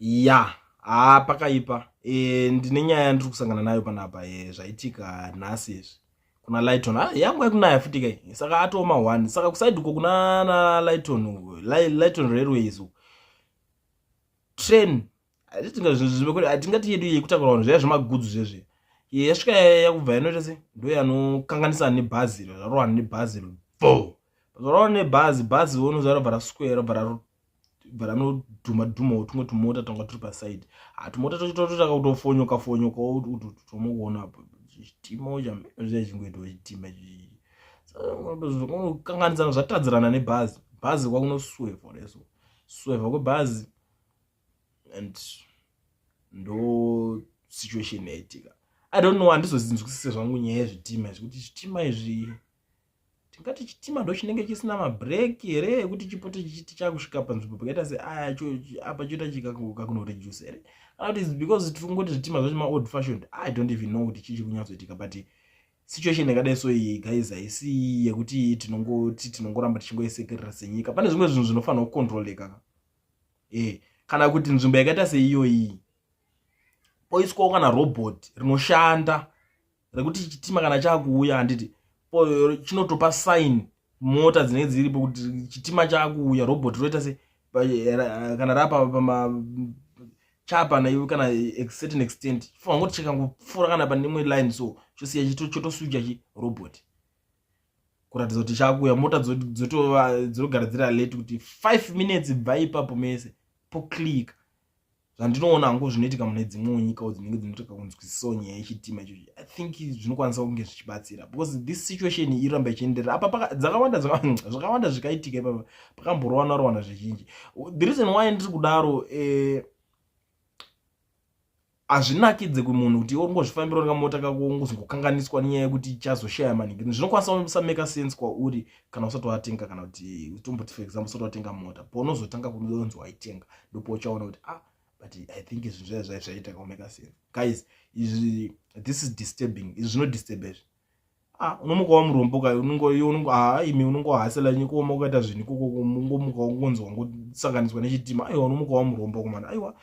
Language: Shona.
ya pakaipa ndine nyaya yandiri kusangana nayo panapa zvaitika nhasi izvi kuna Lyton yangu yakunaya futi kai saka atoma 1 saka kusaidiko kuna na Lyton railways train atingati yedu yekutakura zviya zvemagudzi zvezve yasvika yakubva inoita se ndo yanokanganisa nebhazi zvarohwana nebhazi zvarohwana nebhazi unoziva robva raswera robva varanodhuma tumwe tumota tanga turi pasaidi tumota tototaka kutofonyoka tomukuona chitima ucha chingoitwa chitima kanganisana zvatadzirana nebhazi kwakunoswevha neso swevha kwebhazi and ndo situation yaitika. I don't know, handizozinzwisise zvangu nyaya yezvitima izvi kuti zvitima izvi tingati chitima ndo chinenge chisina mabreak here ekuti chipote chichiti chakusvika panzvimbo pakaita se apa choita chikakunoreduce here kana kuti because tingoti zvitima zvacho old fashioned. I don't even know kuti chichi kunyatsoitika, but situation yakadai so iyi guys haisi yekuti tinongoramba tichingoisekerera senyika. Pane zvimwe zvinhu zvinofanira kukontroleka kana kuti nzvimbo yakaita seiyoyi poiswawo kana robot rinoshanda rekuti chitima kana chakuuya handiti chinotopa sign mota dzinenge dziripo kuti chitima chakuuya, robot roita se kana rapa chapa naiwe kana certain extent fanira kuti chikangopfuura kana pane imwe line so chosiya chotoswitcha robot kuratidza kuti chakuuya. Mota dzogara dziri alert kuti 5 minutes bva ipapo mese po click. Zvandinoona hangu zvinoitika mune dzimwe nyika dzinenge dzinotaka kunzwisisawo nyaya yechitima ichochi. I think zvinokwanisa kunge zvichibatsira because this situation iramba ichienderera apa zvakawanda zvikaitika ipapa pakamborwana zvizhinji. The reason why ndiri kudaro hazvinakidze kumunhu kuti ungozvifambira ngamota kako ungozongokanganiswa nenyaya yekuti chazoshaya maningi. Zvinokwanisa kusameka sense kwauri kana usati watenga, kana kuti utomboti for example usati watenga mota paunozotanga kunonzi waitenga ndipo uchaona kuti but I think izvi zvaita kumeka sense. Guys, this is disturbing. Izvi zvinodisturb izvi. Unomuka wamurombo kai imi unongohasela nyika woma ukaita zvinhu ikoko ungomuka ungonzi wangosanganiswa nechitima. Aiwa, unomuka wamurombo kumana. Aiwa.